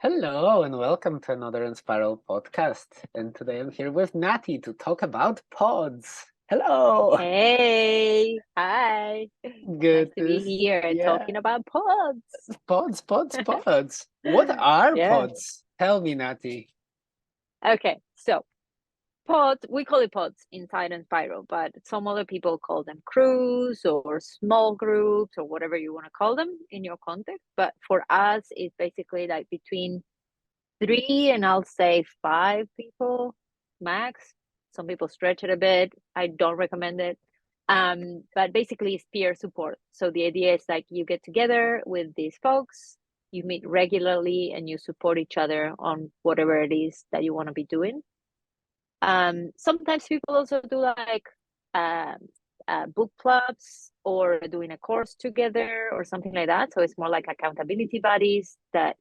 Hello and welcome to another Enspiral podcast. And today I'm here with Nati to talk about pods. Hello. Hey, hi. Nice Good to to be s- here yeah. talking about pods. Pods. What are Yeah. pods? Tell me, Nati. Okay, so pods, we call it pods inside Enspiral, but some other people call them crews or small groups or whatever you want to call them in your context. But for us, it's basically like between three and I'll say five people max. Some people stretch it a bit. I don't recommend it. But basically it's peer support. So the idea is like you get together with these folks, you meet regularly and you support each other on whatever it is that you want to be doing. Sometimes people also do like um, book clubs or doing a course together or something like that. So it's more like accountability buddies that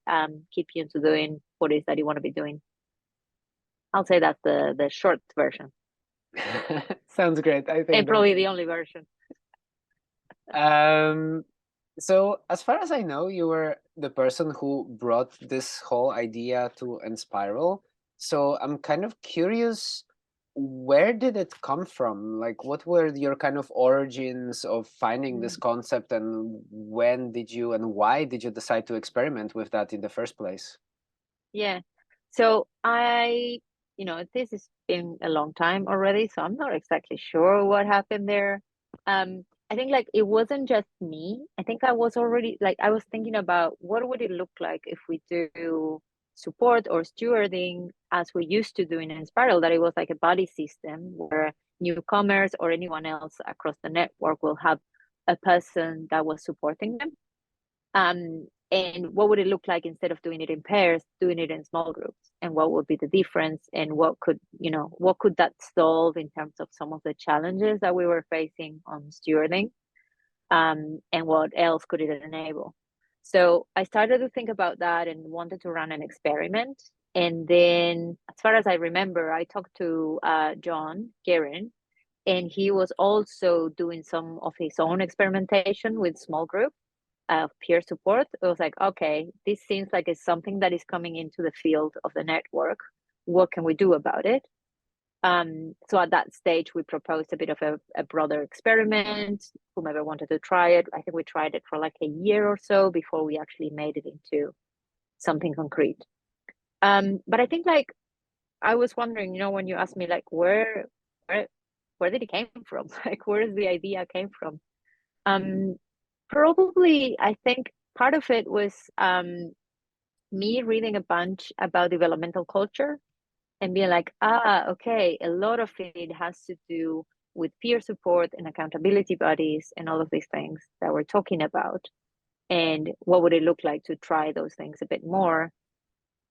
keep you into doing what it is that you want to be doing. I'll say that's the short version Sounds great. I and think that probably the only version. um so as far as I know, you were the person who brought this whole idea to Enspiral. So I'm kind of curious, where did it come from? Like, what were your kind of origins of finding this Mm. concept, and when did you and why did you decide to experiment with that in the first place? Yeah. So this has been a long time already, so I'm not exactly sure what happened there. I think like it wasn't just me. I think I was already like I was thinking about what would it look like if we do support or stewarding as we used to do in Enspiral, that it was like a buddy system where newcomers or anyone else across the network will have a person that was supporting them. And what would it look like instead of doing it in pairs, doing it in small groups? And what would be the difference? And what could that solve in terms of some of the challenges that we were facing on stewarding? And what else could it enable? So I started to think about that and wanted to run an experiment. And then, as far as I remember, I talked to John Guerin, and he was also doing some of his own experimentation with small groups peer support. It was like, okay, this seems like it's something that is coming into the field of the network. What can we do about it? So at that stage, we proposed a bit of a broader experiment. Whomever wanted to try it, I think we tried it for like a year or so before we actually made it into something concrete. But I think like I was wondering, when you asked me like where where did it came from? Like where is the idea came from? Um, Probably, I think part of it was me reading a bunch about developmental culture and being like, okay, a lot of it has to do with peer support and accountability bodies and all of these things that we're talking about. And what would it look like to try those things a bit more?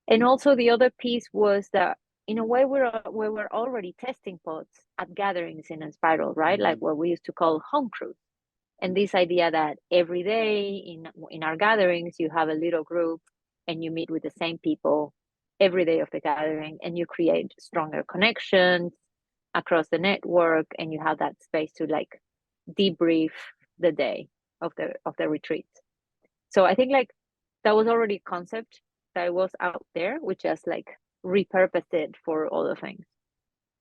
And also, the other piece was that in a way we're already testing pods at gatherings in a spiral, right? Like Mhm. what we used to call home crews, and this idea that every day in our gatherings you have a little group and you meet with the same people every day of the gathering and you create stronger connections across the network and you have that space to like debrief the day of the retreat. So I think like that was already a concept that was out there, which just like repurposed it for other things.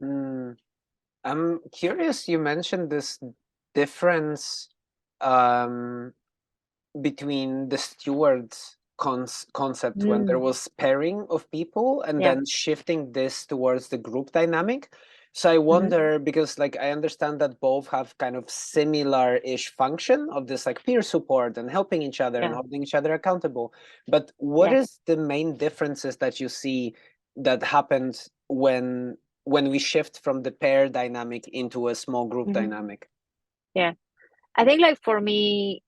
Mm, I'm curious, you mentioned this difference um, between the stewards concept when there Mm, was pairing of people and yeah. then shifting this towards the group dynamic. So I Hmm. wonder, because like I understand that both have kind of similar-ish function of this like peer support and helping each other and Yeah. holding each other accountable. But what Yeah. is the main differences that you see that happened when we shift from the pair dynamic into a small group Hmm. dynamic? Yeah. I think like for me,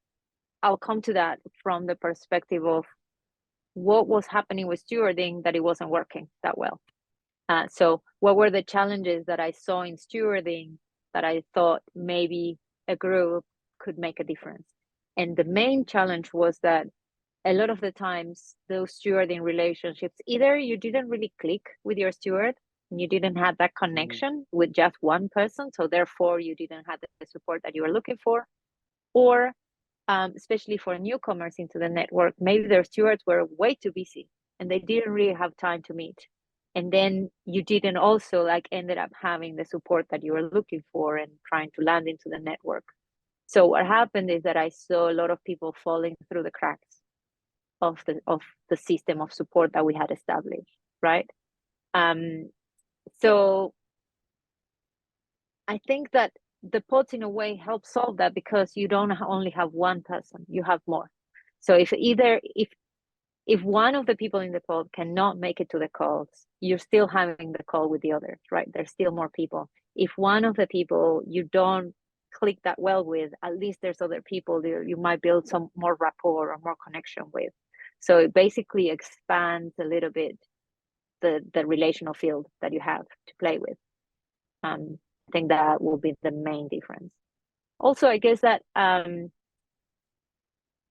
I'll come to that from the perspective of what was happening with stewarding that it wasn't working that well. So, what were the challenges that I saw in stewarding that I thought maybe a group could make a difference? And the main challenge was that a lot of the times, those stewarding relationships, either you didn't really click with your steward and you didn't have that Mhm. connection with just one person. So, therefore, you didn't have the support that you were looking for, or especially for newcomers into the network, maybe their stewards were way too busy and they didn't really have time to meet. And then you didn't also like ended up having the support that you were looking for and trying to land into the network. So what happened is that I saw a lot of people falling through the cracks of the system of support that we had established, right? So I think that the pods in a way help solve that, because you don't only have one person, you have more. So if one of the people in the pod cannot make it to the calls, you're still having the call with the others, right? There's still more people. If one of the people you don't click that well with, at least there's other people there you might build some more rapport or more connection with. So it basically expands a little bit the relational field that you have to play with. I think that will be the main difference. Also, I guess that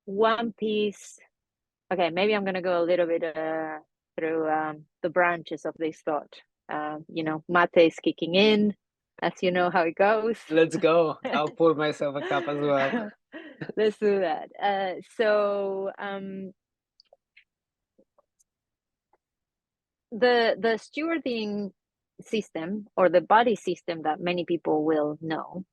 one piece, okay, maybe I'm going to go a little bit through the branches of this thought. Mate is kicking in, as you know how it goes. Let's go. I'll pour myself a cup as well. Let's do that. The stewarding system, or the body system that many people will know,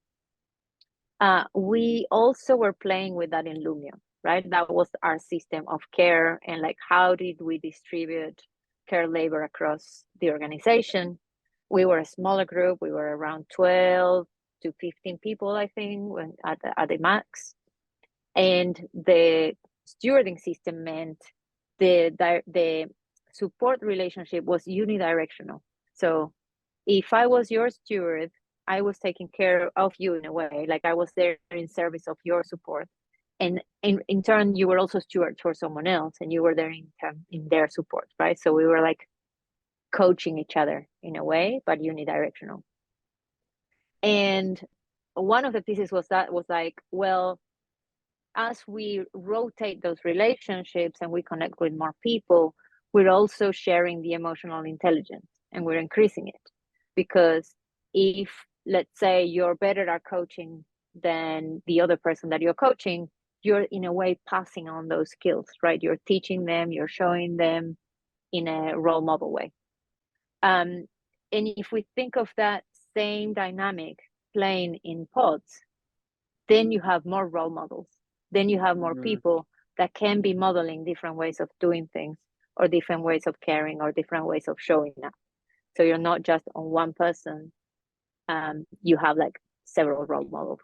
we also were playing with that in Lumio, right? That was our system of care, and like how did we distribute care labor across the organization. We were a smaller group. We were around 12 to 15 people, I think, at the max. And the stewarding system meant the support relationship was unidirectional. So if I was your steward, I was taking care of you in a way, like I was there in service of your support. And in turn, you were also steward for someone else, and you were there in their support, right? So we were like coaching each other in a way, but unidirectional. And one of the pieces was like, well, as we rotate those relationships and we connect with more people, we're also sharing the emotional intelligence, and we're increasing it. Because if, let's say, you're better at coaching than the other person that you're coaching, you're in a way passing on those skills, right? You're teaching them, you're showing them in a role model way. And if we think of that same dynamic playing in pods, then you have more role models. Then you have more people that can be modeling different ways of doing things, or different ways of caring, or different ways of showing up. So you're not just on one person. You have like several role models.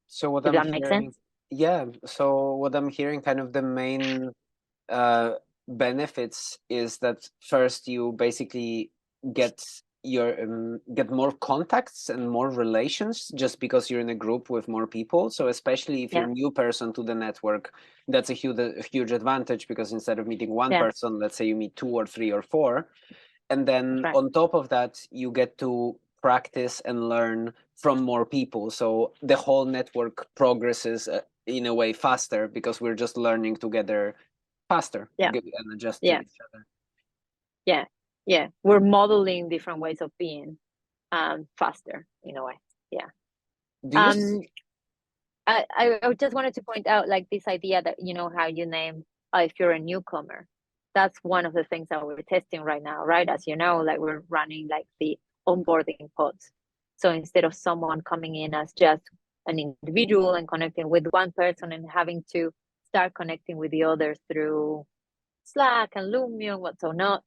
So what If I'm that makes hearing, sense? yeah. So what I'm hearing, kind of the main benefits is that first you basically get get more contacts and more relations just because you're in a group with more people. So especially if you're a new person to the network, that's a huge advantage, because instead of meeting one person, let's say you meet 2 or 3 or 4, and then on top of that you get to practice and learn from more people. So the whole network progresses in a way faster, because we're just learning together faster and adjust to each other. We're modeling different ways of being faster in a way. I just wanted to point out, like, this idea that, how you name if you're a newcomer, that's one of the things that we're testing right now, right? As you know, like, we're running like the onboarding pods. So instead of someone coming in as just an individual and connecting with one person and having to start connecting with the others through Slack and Lumio, what so not,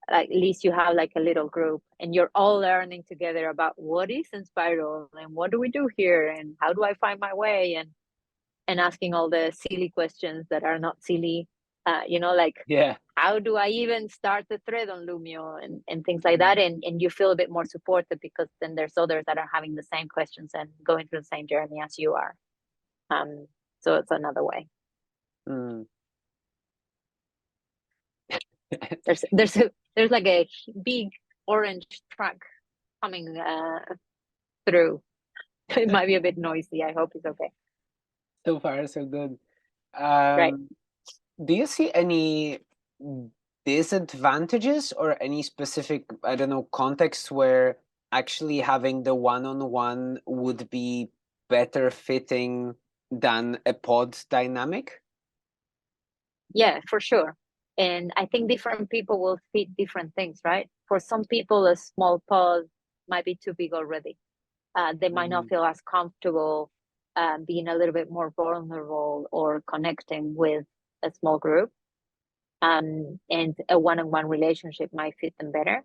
like, at least you have like a little group, and you're all learning together about what is Enspiral and what do we do here and how do I find my way, and asking all the silly questions that are not silly, how do I even start the thread on Lumio, and things like that, and you feel a bit more supported, because then there's others that are having the same questions and going through the same journey as you are. So it's another way. There's like a big orange truck coming through. It might be a bit noisy. I hope it's okay. So far, so good. Right. Do you see any disadvantages or any specific, I don't know, contexts where actually having the one-on-one would be better fitting than a pod dynamic? Yeah, for sure. And I think different people will fit different things, right? For some people, a small pod might be too big already. They might not feel as comfortable being a little bit more vulnerable or connecting with a small group. And a one-on-one relationship might fit them better.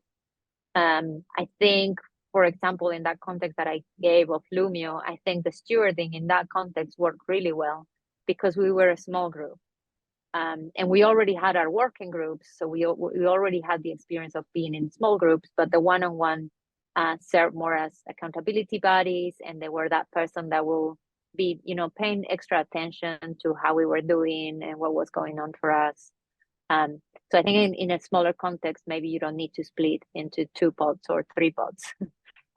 I think, for example, in that context that I gave of Lumio, I think the stewarding in that context worked really well because we were a small group. And we already had our working groups, so we already had the experience of being in small groups, but the one-on-one served more as accountability buddies, and they were that person that will be, paying extra attention to how we were doing and what was going on for us. So I think in a smaller context, maybe you don't need to split into 2 pods or 3 pods.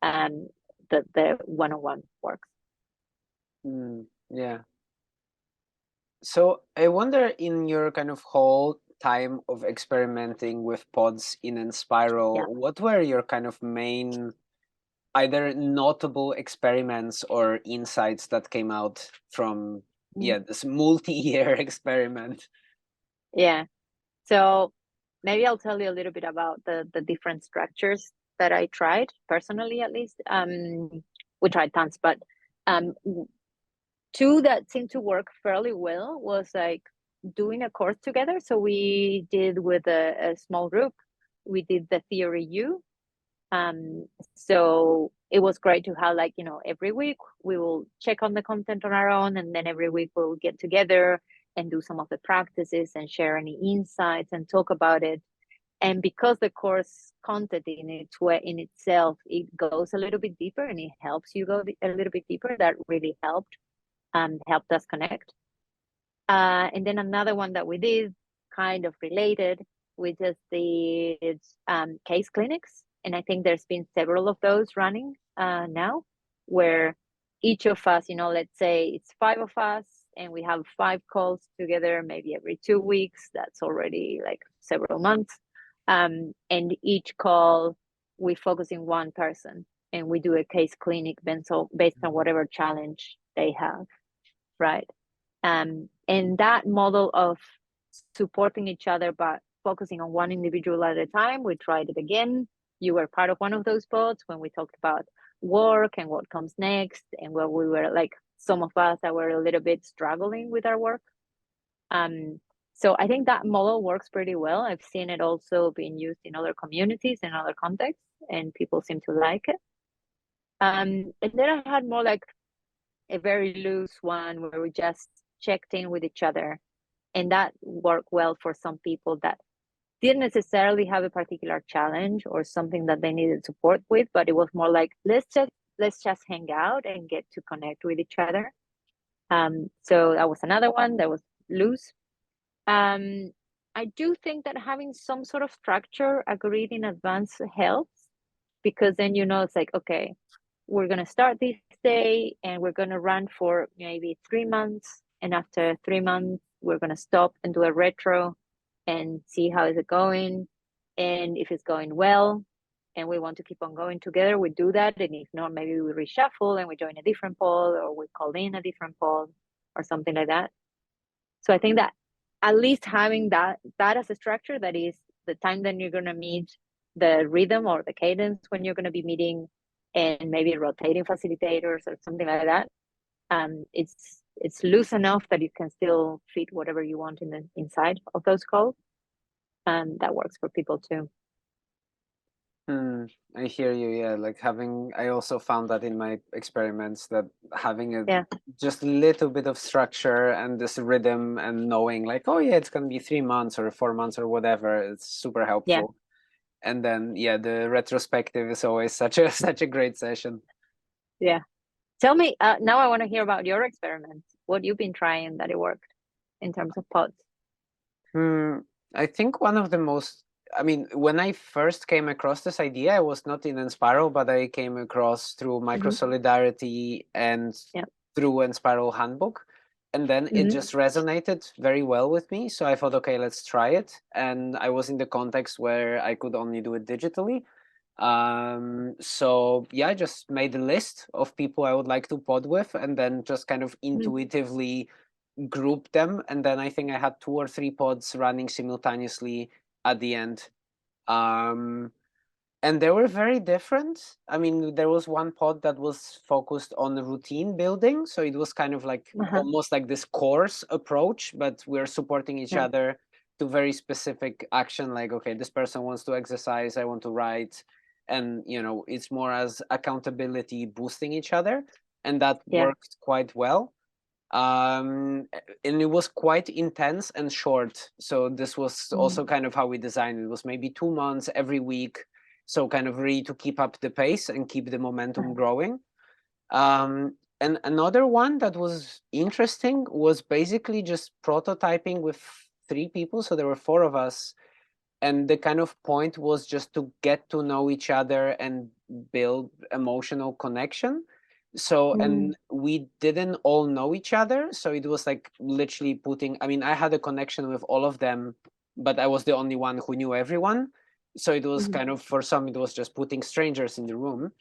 The one-on-one works. Yeah. So I wonder, in your kind of whole time of experimenting with pods in Enspiral, what were your kind of main either notable experiments or insights that came out from this multi-year experiment? Yeah. So maybe I'll tell you a little bit about the different structures that I tried personally, at least. We tried tons, but 2 that seemed to work fairly well was like doing a course together. So we did with a small group, we did the Theory U. So it was great to have, like, every week we will check on the content on our own, and then every week we'll get together and do some of the practices and share any insights and talk about it. And because the course content in itself, it goes a little bit deeper and it helps you go a little bit deeper, that really helped us connect. And then another one that we did, kind of related, we just did case clinics. And I think there's been several of those running now, where each of us, let's say it's 5 of us, and we have 5 calls together, maybe every 2 weeks. That's already like several months. And each call, we focus in one person, and we do a case clinic based on whatever challenge they have, right? And that model of supporting each other but focusing on one individual at a time, we tried it again. You were part of one of those pods when we talked about work and what comes next, and where we were, like, some of us that were a little bit struggling with our work. So I think that model works pretty well. I've seen it also being used in other communities and other contexts, and people seem to like it. And then I had more like a very loose one where we just checked in with each other, and that worked well for some people that didn't necessarily have a particular challenge or something that they needed support with, but it was more like, let's just hang out and get to connect with each other. So that was another one that was loose. I do think that having some sort of structure agreed in advance helps, because then it's like, okay, we're going to start this day and we're going to run for maybe 3 months, and after 3 months we're going to stop and do a retro and see how is it going, and if it's going well and we want to keep on going together, we do that. And if not, maybe we reshuffle and we join a different pod, or we call in a different pod or something like that. So I think that at least having that as a structure, that is the time that you're going to meet, the rhythm or the cadence when you're going to be meeting, and maybe rotating facilitators or something like that. It's loose enough that you can still fit whatever you want inside of those calls, and that works for people too. I hear you. Yeah, like I also found that in my experiments, that having just a little bit of structure and this rhythm, and knowing like, oh yeah, it's gonna be 3 months or 4 months or whatever, it's super helpful. And then the retrospective is always such a great session. Yeah. Tell me, now I want to hear about your experiments. What you've been trying that it worked in terms of pods. I think one of the most, when I first came across this idea, I was not in Enspiral, but I came across through Microsolidarity and through Enspiral Hanbdook. And then it just resonated very well with me. So I thought, okay, let's try it. And I was in the context where I could only do it digitally. So I just made a list of people I would like to pod with, and then just kind of intuitively group them, and then I think I had 2 or 3 pods running simultaneously at the end. And they were very different. I mean, there was one pod that was focused on routine building, so it was kind of like almost like this course approach, but we're supporting each Yeah. other to very specific action, like, okay, this person wants to exercise, I want to write, and it's more as accountability boosting each other, and that Yeah. worked quite well. And it was quite intense and short, so this was also kind of how we designed it. It was maybe 2 months every week, so kind of really to keep up the pace and keep the momentum growing. And another one that was interesting was basically just prototyping with 3 people, so there were 4 of us, and the kind of point was just to get to know each other and build emotional connection. So, and we didn't all know each other, so it was like literally putting, I mean, I had a connection with all of them, but I was the only one who knew everyone, so it was kind of, for some, it was just putting strangers in the room.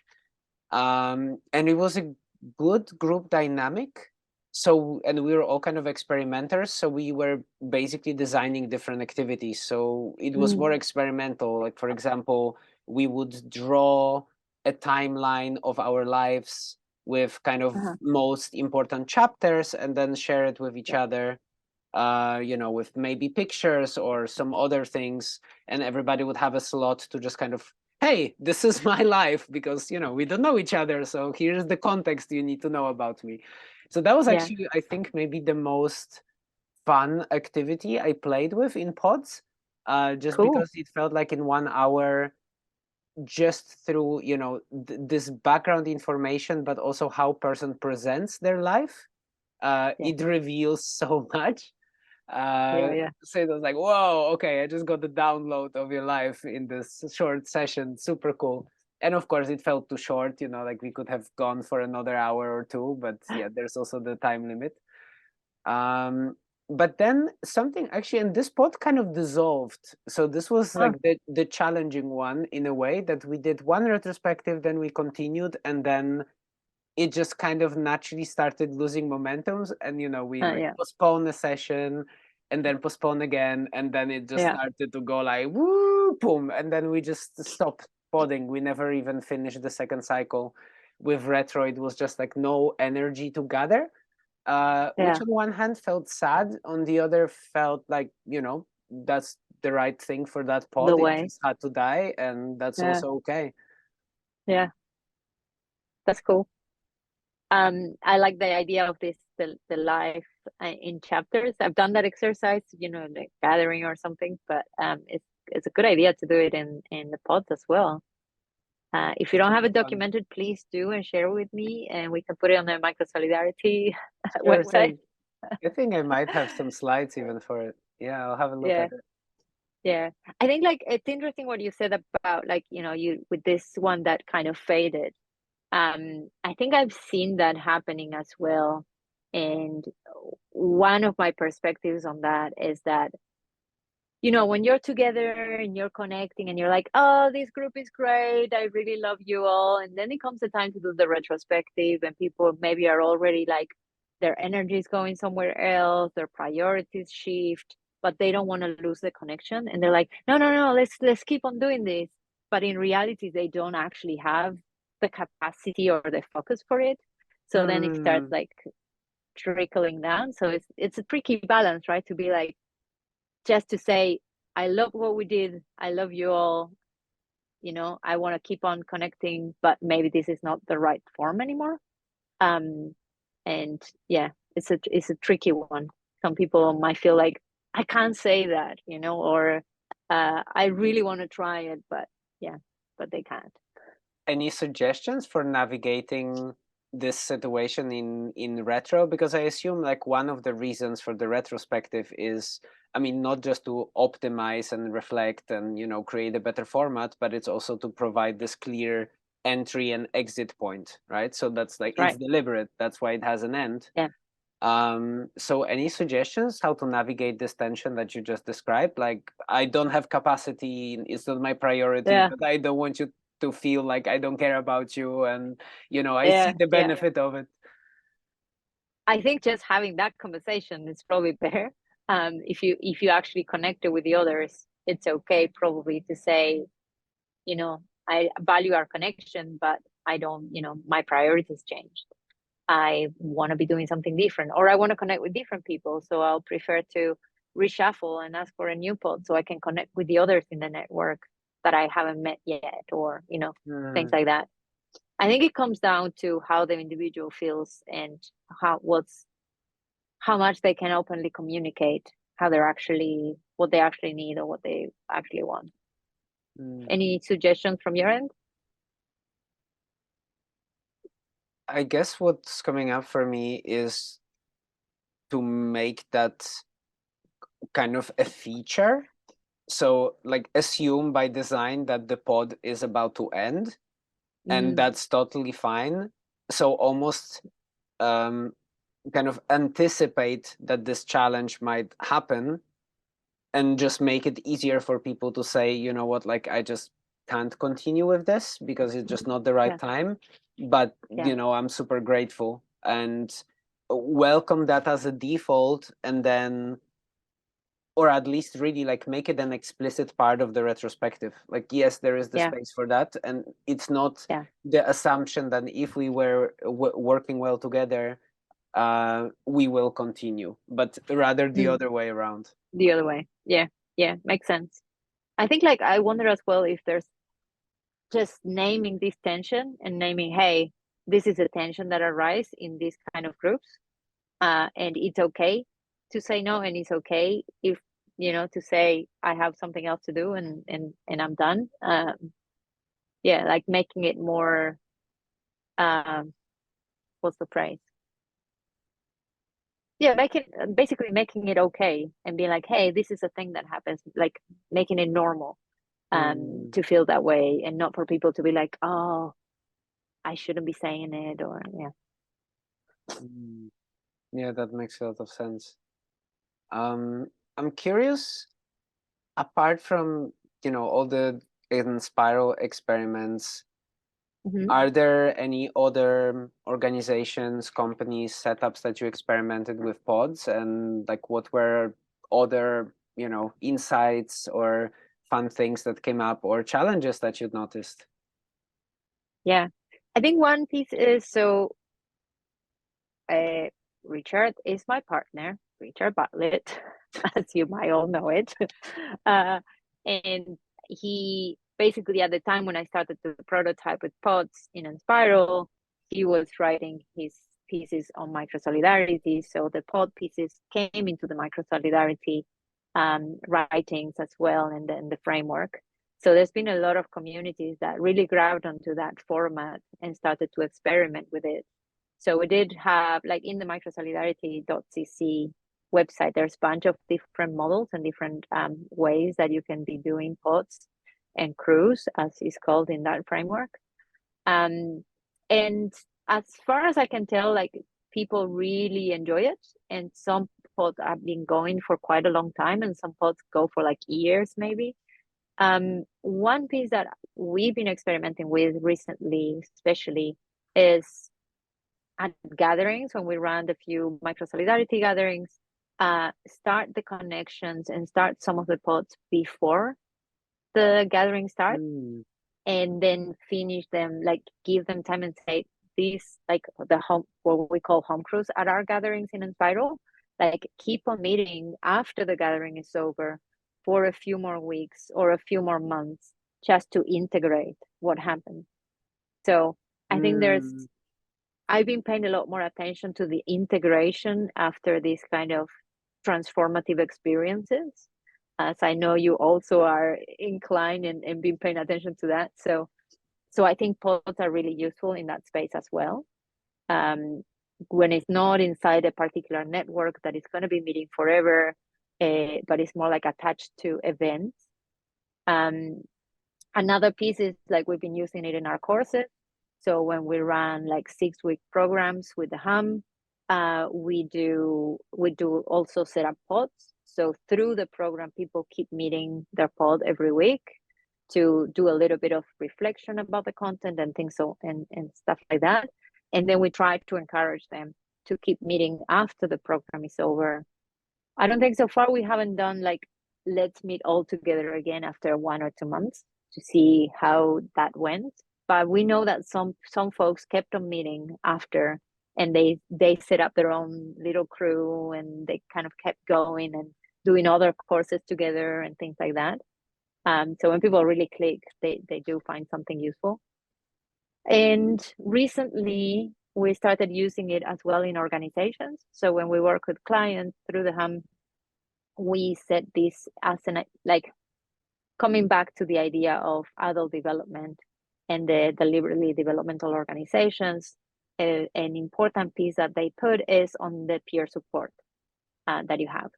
And it was a good group dynamic. So, and we were all kind of experimenters, so we were basically designing different activities, so it was more experimental. Like, for example, we would draw a timeline of our lives with kind of most important chapters, and then share it with each other, with maybe pictures or some other things, and everybody would have a slot to just kind of, hey, this is my life, because we don't know each other, so here's the context you need to know about me. So that was actually, I think, maybe the most fun activity I played with in pods, just because it felt like in 1 hour, just through this background information, but also how person presents their life, it reveals so much. So it was like, whoa, okay, I just got the download of your life in this short session. Super cool. And of course, it felt too short, like we could have gone for another hour or two, but yeah, there's also the time limit. But then something actually, and this pod kind of dissolved. So this was like the challenging one, in a way, that we did one retrospective, then we continued, and then it just kind of naturally started losing momentums, and we like postpone a session and then postpone again, and then it just started to go like woo boom, and then we just stopped podding. We never even finished the second cycle. With retro, it was just like no energy to gather, which on one hand felt sad, on the other felt like that's the right thing for that pod. It just had to die, and that's also okay. Yeah, that's cool. I like the idea of this, the life in chapters. I've done that exercise, like gathering or something, but it's a good idea to do it in the pods as well. If you don't have it documented, please do and share with me, and we can put it on the Microsolidarity website. I think I might have some slides even for it. Yeah, I'll have a look at it. Yeah, I think like it's interesting what you said about like you with this one that kind of faded. I think I've seen that happening as well. And one of my perspectives on that is that, when you're together and you're connecting and you're like, oh, this group is great, I really love you all. And then it comes the time to do the retrospective, and people maybe are already like, their energy is going somewhere else, their priorities shift, but they don't want to lose the connection. And they're like, no, let's keep on doing this. But in reality, they don't actually have the capacity or the focus for it. So then it starts like trickling down. So it's a tricky balance, right? To be like, just to say, I love what we did, I love you all, I want to keep on connecting, but maybe this is not the right form anymore. And yeah, it's a tricky one. Some people might feel like, I can't say that, or I really want to try it, but they can't. Any suggestions for navigating this situation in retro? Because I assume like one of the reasons for the retrospective is, I mean, not just to optimize and reflect and create a better format, but it's also to provide this clear entry and exit point, right? So that's like, it's deliberate, that's why it has an end. So any suggestions how to navigate this tension that you just described? Like, I don't have capacity, it's not my priority, but I don't want you to feel like I don't care about you, and I see the benefit of it. I think just having that conversation is probably better. If you actually connected with the others, it's okay probably to say, I value our connection, but I don't, my priorities changed. I want to be doing something different, or I want to connect with different people. So I'll prefer to reshuffle and ask for a new pod so I can connect with the others in the network that I haven't met yet, or, things like that. I think it comes down to how the individual feels and how much they can openly communicate what they actually need or what they actually want. Any suggestions from your end? I guess what's coming up for me is to make that kind of a feature. So like assume by design that the pod is about to end, and that's totally fine. So almost kind of anticipate that this challenge might happen and just make it easier for people to say, you know what, like I just can't continue with this because it's just not the right time. But I'm super grateful and welcome that as a default, and then, or at least really like make it an explicit part of the retrospective. Like, yes, there is the space for that, and it's not the assumption that if we were working well together, we will continue, but rather the other way around. The other way. Yeah, makes sense. I think like I wonder as well if there's just naming this tension and naming, hey, this is a tension that arises in these kind of groups, and it's okay to say no, and it's okay if to say I have something else to do and I'm done. Like making it more, what's the phrase? Basically making it okay and being like, hey, this is a thing that happens, like making it normal to feel that way, and not for people to be like, oh, I shouldn't be saying it, or Yeah, that makes a lot of sense. I'm curious, apart from all the Enspiral experiments, are there any other organizations, companies, setups that you experimented with pods, and like what were other insights or fun things that came up or challenges that you'd noticed? Yeah, I think one piece is, so Richard is my partner, Richard Bartlett, as you might all know it. And he basically, at the time when I started to prototype with pods in Enspiral, he was writing his pieces on Microsolidarity. So the pod pieces came into the Microsolidarity writings as well, and then the framework. So there's been a lot of communities that really grabbed onto that format and started to experiment with it. So we did have, like, in the microsolidarity.cc website, there's a bunch of different models and different ways that you can be doing pods and crews, as is called in that framework. And as far as I can tell, like, people really enjoy it. And some pods have been going for quite a long time, and some pods go for like years, maybe. One piece that we've been experimenting with recently, especially, is at gatherings, when we ran a few Microsolidarity gatherings, start the connections and start some of the pods before the gathering starts, and then finish them, like give them time and say, these, like what we call home crews at our gatherings in Enspiral, like keep on meeting after the gathering is over for a few more weeks or a few more months, just to integrate what happened. So I think I've been paying a lot more attention to the integration after these kind of transformative experiences, as I know you also are inclined and been paying attention to that. So I think pods are really useful in that space as well. When it's not inside a particular network that is going to be meeting forever, but it's more like attached to events. Another piece is, like, we've been using it in our courses. So when we run like 6-week programs with the HUM, we do also set up pods. So through the program, people keep meeting their pod every week to do a little bit of reflection about the content and things, and stuff like that. And then we try to encourage them to keep meeting after the program is over. I don't think so far we haven't done like, let's meet all together again after 1 or 2 months to see how that went. But we know that some folks kept on meeting after, and they set up their own little crew, and they kind of kept going and doing other courses together and things like that. So when people really click, they do find something useful. And recently we started using it as well in organizations. So when we work with clients through the Ham, we set this as an, like, coming back to the idea of adult development and the deliberately developmental organizations, an important piece that they put is on the peer support that you have.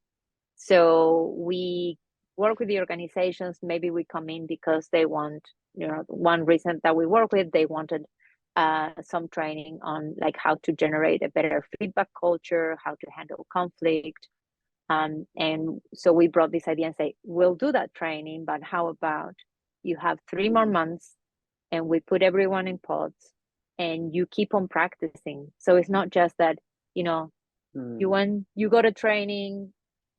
So we work with the organizations. Maybe we come in because they want, one reason that we work with, they wanted some training on like how to generate a better feedback culture, how to handle conflict. And so we brought this idea and say, we'll do that training, but how about you have 3 more months and we put everyone in pods and you keep on practicing. So it's not just that, you go to training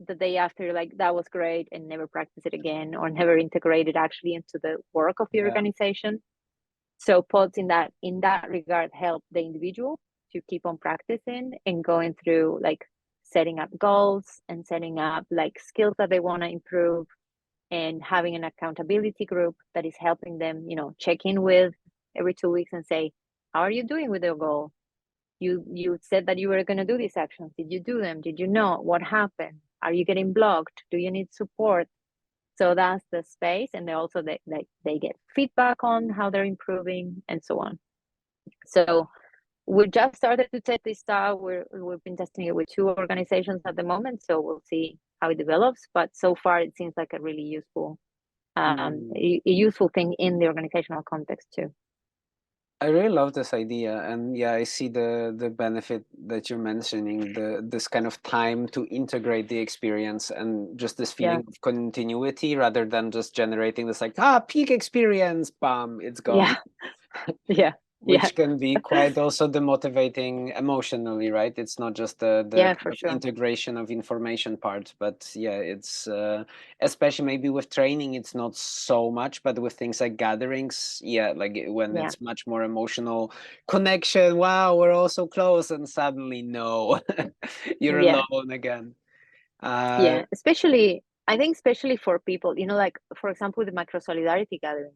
the day after, like, that was great, and never practice it again, or never integrate it actually into the work of the organization. So pods in that regard help the individual to keep on practicing and going through, like, setting up goals and setting up like skills that they want to improve, and having an accountability group that is helping them, check in with every 2 weeks and say, how are you doing with your goal? You said that you were going to do these actions. Did you do them? Did you not? What happened? Are you getting blocked? Do you need support? So that's the space. And they also, they get feedback on how they're improving and so on. So we just started to test this out. We've been testing it with 2 organizations at the moment, so we'll see how it develops. But so far, it seems like a really useful, a useful thing in the organizational context too. I really love this idea, and yeah, I see the benefit that you're mentioning, this kind of time to integrate the experience and just this feeling of continuity rather than just generating this like peak experience, bam, it's gone. Yeah. Which can be quite also demotivating emotionally, right? It's not just the for sure. integration of information part, but yeah, it's especially maybe with training, it's not so much, but with things like gatherings, like when it's much more emotional connection. Wow, we're all so close, and suddenly no, you're alone again. Especially, I think, especially for people, like, for example, the Microsolidarity gathering.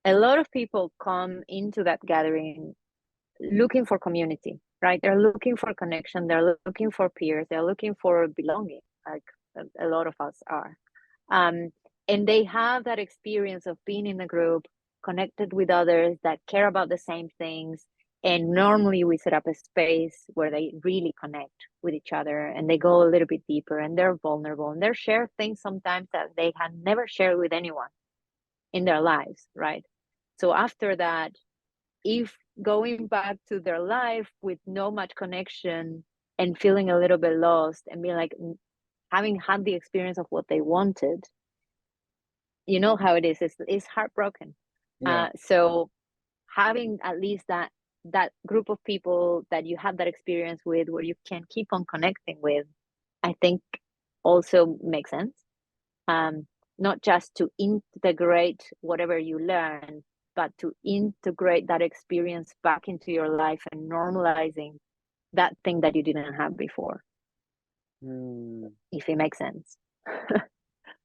A lot of people come into that gathering looking for community, right? They're looking for connection. They're looking for peers. They're looking for belonging, like a lot of us are. And they have that experience of being in a group, connected with others that care about the same things. And normally we set up a space where they really connect with each other, and they go a little bit deeper, and they're vulnerable, and they share things sometimes that they had never shared with anyone in their lives, right? So after that, if going back to their life with no much connection and feeling a little bit lost and being like, having had the experience of what they wanted, you know how it is, it's heartbroken. So having at least that group of people that you have that experience with, where you can keep on connecting with, I think also makes sense. Not just to integrate whatever you learn, but to integrate that experience back into your life and normalizing that thing that you didn't have before. If it makes sense.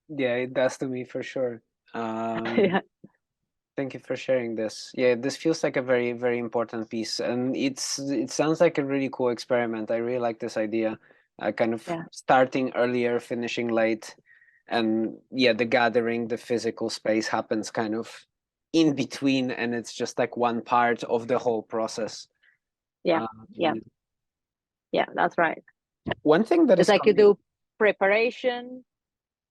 Yeah, it does to me for sure. Thank you for sharing this. Yeah, this feels like a very, very important piece, and it sounds like a really cool experiment. I really like this idea. Kind of starting earlier, finishing late, and the gathering, the physical space happens kind of in between, and it's just like one part of the whole process. Yeah, that's right. One thing that it's is like you do preparation,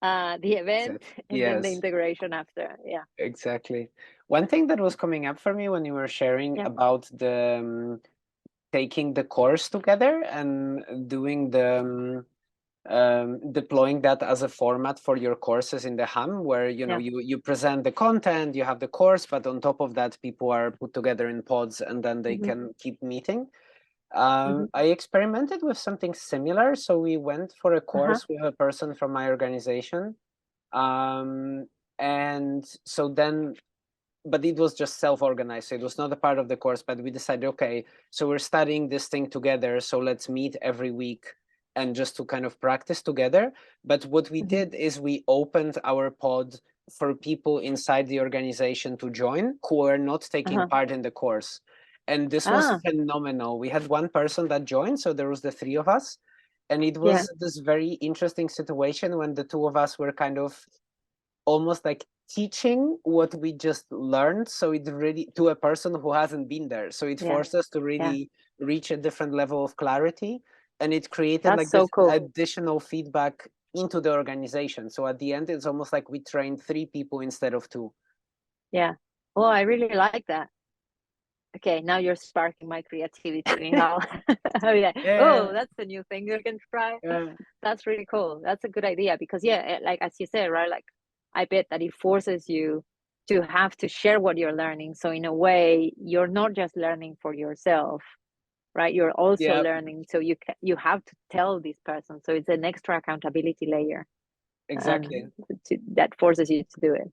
the event, and then the integration after. Exactly. One thing that was coming up for me when you were sharing about the taking the course together and doing the deploying that as a format for your courses in the Ham, where you present the content, you have the course, but on top of that, people are put together in pods, and then they can keep meeting. I experimented with something similar. So we went for a Uh-huh. course with a person from my organization. And so then, but it was just self-organized. So it was not a part of the course, but we decided, okay, so we're studying this thing together. So let's meet every week and just to kind of practice together. But what we did is we opened our pod for people inside the organization to join who are not taking Uh-huh. part in the course. And this was Ah, phenomenal. We had one person that joined, so there was the three of us. And it yeah, was this very interesting situation when the two of us were kind of almost like teaching what we just learned, so it really to a person who hasn't been there, so it yeah, forced us to yeah. really reach a different level of clarity, and it created That's like so this cool. additional feedback into the organization. So at the end it's almost like we trained three people instead of two. Yeah. Oh, I really like that. Okay, now you're sparking my creativity, Michał. Oh yeah. Yeah, Oh, that's a new thing you can try. yeah, That's really cool. That's a good idea because yeah, like as you said, right? Like I bet that it forces you to have to share what you're learning. So in a way, you're not just learning for yourself, right? You're also yeah, learning. So you have to tell this person. So it's an extra accountability layer, exactly. that forces you to do it.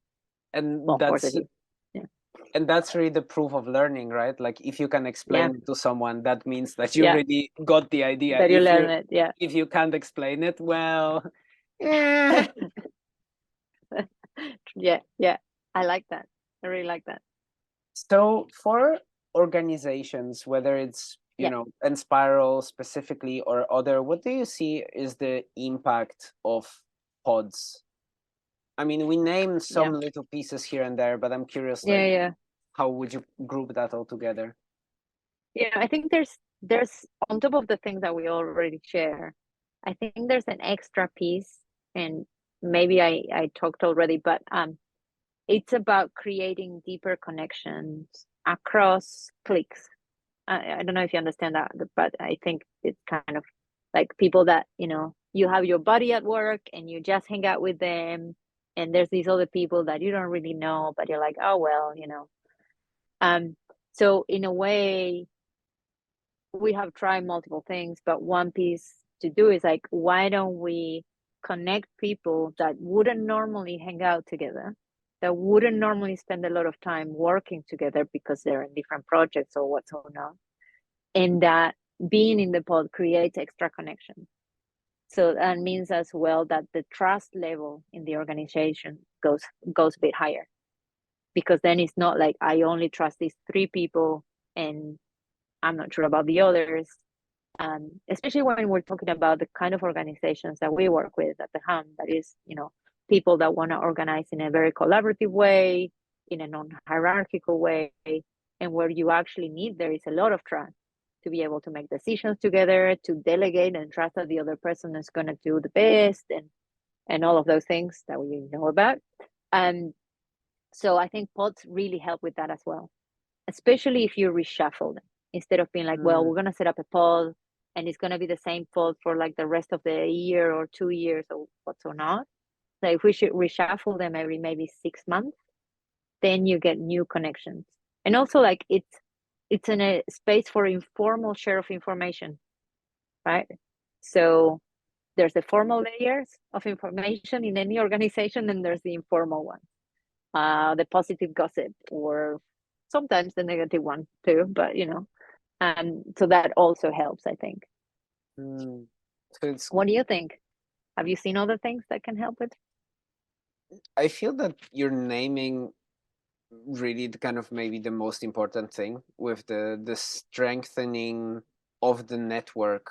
and Well, forces that's you. Yeah. and that's really the proof of learning, right? Like if you can Yeah. explain it to someone, that means that you Yeah. really got the idea. That you learn it. Yeah. If you can't explain it, well, eh. Yeah. Yeah. I like that. I really like that. So for organizations, whether it's, Yeah. Enspiral specifically or other, what do you see is the impact of pods? I mean, we named Yeah. some little pieces here and there, but I'm curious, Yeah. like, Yeah. how would you group that all together? Yeah. I think there's on top of the things that we already share, I think there's an extra piece, and maybe I talked already, but it's about creating deeper connections across cliques. I don't know if you understand that, but I think it's kind of like people that, you have your buddy at work and you just hang out with them. And there's these other people that you don't really know, but you're like, oh, well. Um, so in a way, we have tried multiple things, but one piece to do is like, why don't we connect people that wouldn't normally hang out together, that wouldn't normally spend a lot of time working together because they're in different projects or what's going on, and that being in the pod creates extra connection. So that means as well that the trust level in the organization goes a bit higher, because then it's not like I only trust these three people and I'm not sure about the others. Especially when we're talking about the kind of organizations that we work with at the Hum, that is, people that want to organize in a very collaborative way, in a non-hierarchical way, and where you actually need there is a lot of trust to be able to make decisions together, to delegate and trust that the other person is going to do the best, and all of those things that we know about. And so I think pods really help with that as well, especially if you reshuffle them instead of being like, well, Mm, we're going to set up a pod and it's going to be the same pod for like the rest of the year or 2 years or what's or not. So if we should reshuffle them every maybe 6 months, then you get new connections. And also like it's in a space for informal share of information, right? So there's the formal layers of information in any organization, and there's the informal one, the positive gossip, or sometimes the negative one too. But so that also helps, I think. mm. So it's What do you think? Have you seen other things that can help with? I feel that you're naming really the kind of maybe the most important thing with the strengthening of the network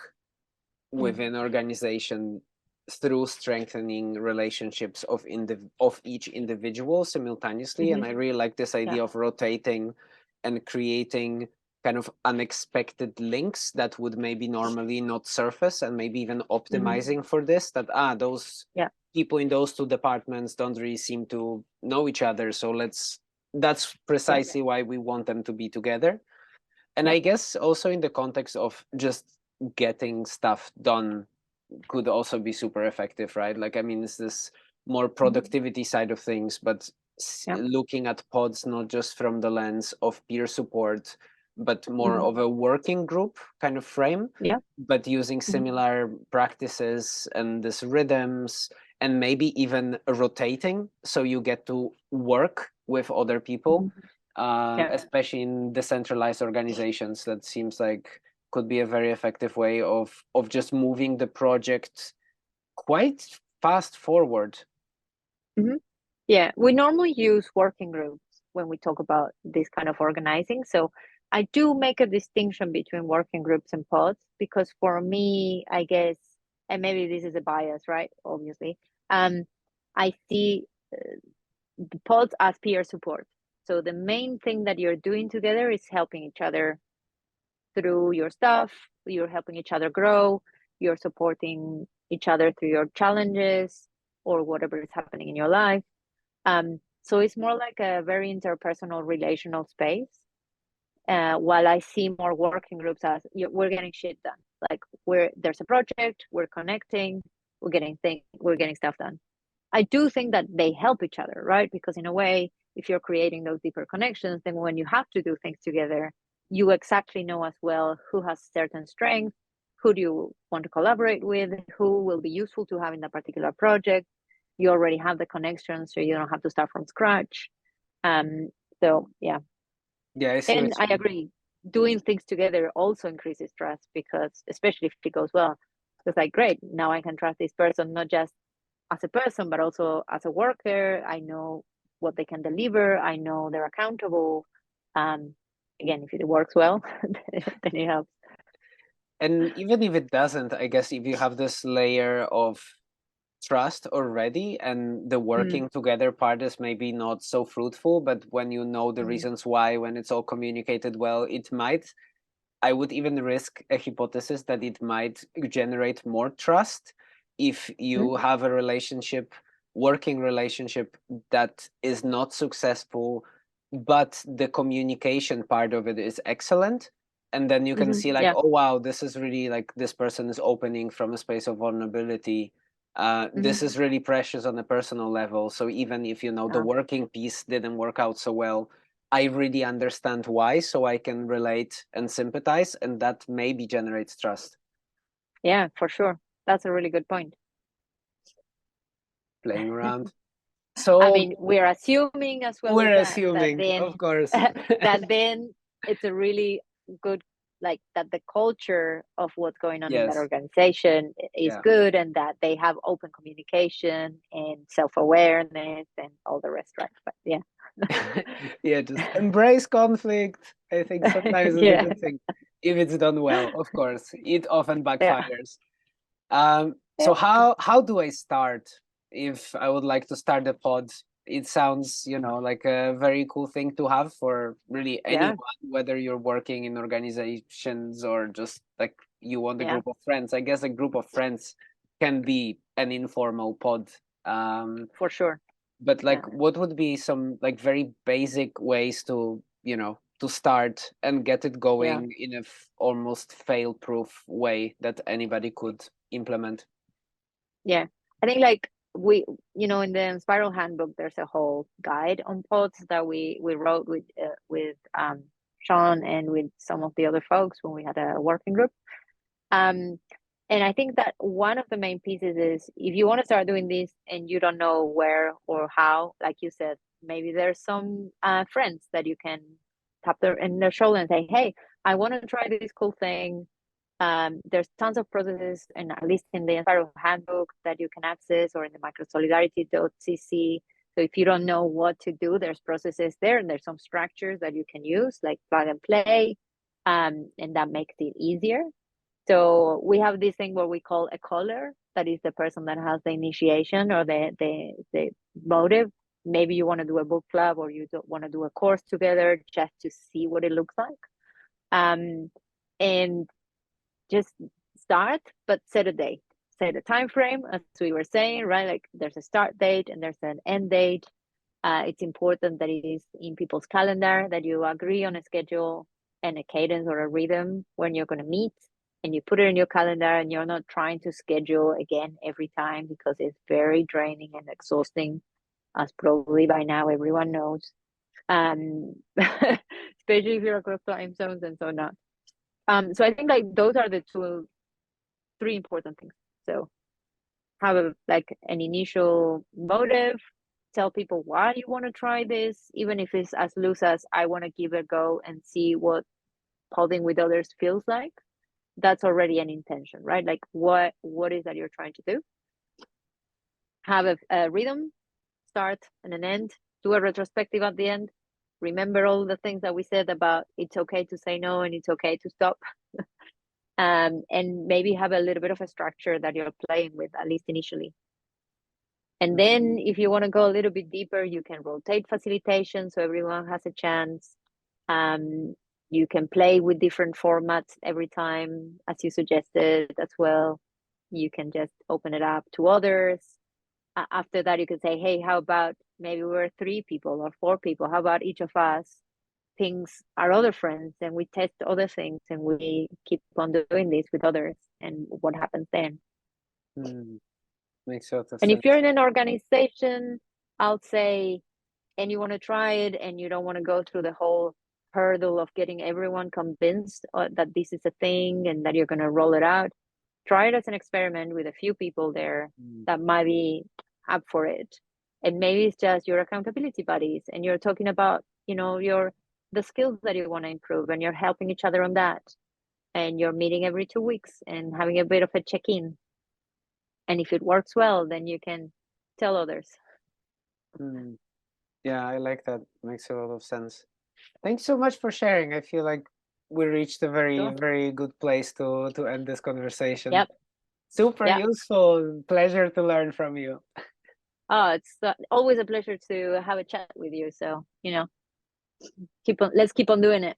Mm, within organization through strengthening relationships of each individual simultaneously. mm-hmm. And I really like this Yeah. idea of rotating and creating kind of unexpected links that would maybe normally not surface, and maybe even Mm-hmm. optimizing for this, that those Yeah. people in those two departments don't really seem to know each other, so that's Yeah. precisely why we want them to be together. And Yeah. I guess also in the context of just getting stuff done could also be super effective, right? Like, I mean, it's this more Mm-hmm. productivity side of things, but Yeah. looking at pods not just from the lens of peer support, but more of a working group kind of frame, Yeah. but using similar practices and this rhythms, and maybe even rotating, so you get to work with other people, Yeah. especially in decentralized organizations. That seems like could be a very effective way of just moving the project quite fast forward. Yeah, we normally use working groups when we talk about this kind of organizing. So I do make a distinction between working groups and pods because for me, I guess, and maybe this is a bias, right? Obviously, I see the pods as peer support. So the main thing that you're doing together is helping each other through your stuff. You're helping each other grow. You're supporting each other through your challenges or whatever is happening in your life. So it's more like a very interpersonal relational space. While I see more working groups as we're getting shit done. Like there's a project, we're connecting, we're getting stuff done. I do think that they help each other, right? Because in a way, if you're creating those deeper connections, then when you have to do things together, you exactly know as well who has certain strengths, who do you want to collaborate with, who will be useful to have in a particular project. You already have the connection, so you don't have to start from scratch. Um, so yeah, Yeah, I see and what I you mean. agree. Doing things together also increases trust because, especially if it goes well, it's like great. Now I can trust this person not just as a person, but also as a worker. I know what they can deliver. I know they're accountable. Um, Again, if it works well, then it helps. And even if it doesn't, I guess if you have this layer of trust already and the Mm, working together part is maybe not so fruitful, but when you know the mm, reasons why, when it's all communicated well, it might, I would even risk a hypothesis that it might generate more trust if mm, you have a relationship, working relationship that is not successful, but the communication part of it is excellent. And then you can see like, yeah. oh wow, this is really like this person is opening from a space of vulnerability. This is really precious on a personal level. So even if the Yeah. working piece didn't work out so well, I really understand why, so I can relate and sympathize, and that maybe generates trust. Yeah, for sure. That's a really good point. Playing around. I So mean, we're assuming as well with we're that assuming, then of course. that then it's a really good like that the culture of what's going on in that Yes. organization is Yeah. good and that they have open communication and self-awareness and all the rest, right? But yeah. Yeah, just embrace conflict. I think sometimes it's a Yeah. good thing if it's done well. Of course, it often Yeah. backfires. So Yeah. how do I start if I would like to start a pod? It sounds, like a very cool thing to have for really Yeah. anyone, whether you're working in organizations or just like you want a Yeah. group of friends. I guess a group of friends can be an informal pod. For sure. But Yeah. like, what would be some like very basic ways to, to start and get it Yeah. going in a almost fail-proof way that anybody could implement? Yeah. I think like in the Enspiral handbook, there's a whole guide on pods that we wrote with Sean and with some of the other folks when we had a working group. Um, and I think that one of the main pieces is if you want to start doing this and you don't know where or how, like you said, maybe there's some friends that you can tap their shoulder and say, "Hey, I want to try this cool thing." There's tons of processes, and at least in the Enspiral handbook that you can access, or in the microsolidarity.cc. So if you don't know what to do, there's processes there, and there's some structures that you can use, like plug and play, and that makes it easier. So we have this thing where we call a caller, that is the person that has the initiation or the motive. Maybe you want to do a book club or you want to do a course together just to see what it looks like. And just start, but set a date, set a time frame, as we were saying, right? Like there's a start date and there's an end date. It's important that it is in people's calendar, that you agree on a schedule and a cadence or a rhythm when you're going to meet, and you put it in your calendar, and you're not trying to schedule again every time because it's very draining and exhausting, as probably by now everyone knows. um especially if you're across time zones and so on. So I think like those are the three important things. So have like an initial motive, tell people why you want to try this, even if it's as loose as I want to give it a go and see what coding with others feels like. That's already an intention, right? Like what is that you're trying to do? Have a rhythm, start and an end, do a retrospective at the end, remember all the things that we said about it's okay to say no and it's okay to stop. And maybe have a little bit of a structure that you're playing with, at least initially. And then if you want to go a little bit deeper, you can rotate facilitation so everyone has a chance. You can play with different formats every time, as you suggested as well. You can just open it up to others. After that, you can say, hey, how about maybe we're 3 people or 4 people? How about each of us thinks our other friends and we test other things and we keep on doing this with others and what happens then? Makes total And sense. if you're in an organization, I'll say, and you want to try it and you don't want to go through the whole hurdle of getting everyone convinced that this is a thing and that you're going to roll it out, try it as an experiment with a few people there that might be up for it. And maybe it's just your accountability buddies and you're talking about, the skills that you want to improve and you're helping each other on that. And you're meeting every 2 weeks and having a bit of a check-in. And if it works well, then you can tell others. Yeah, I like that. Makes a lot of sense. Thanks so much for sharing. I feel like we reached a very, Sure. very good place to end this conversation. Yep. Super Yep. useful. Pleasure to learn from you. Oh, it's always a pleasure to have a chat with you. So, let's keep on doing it.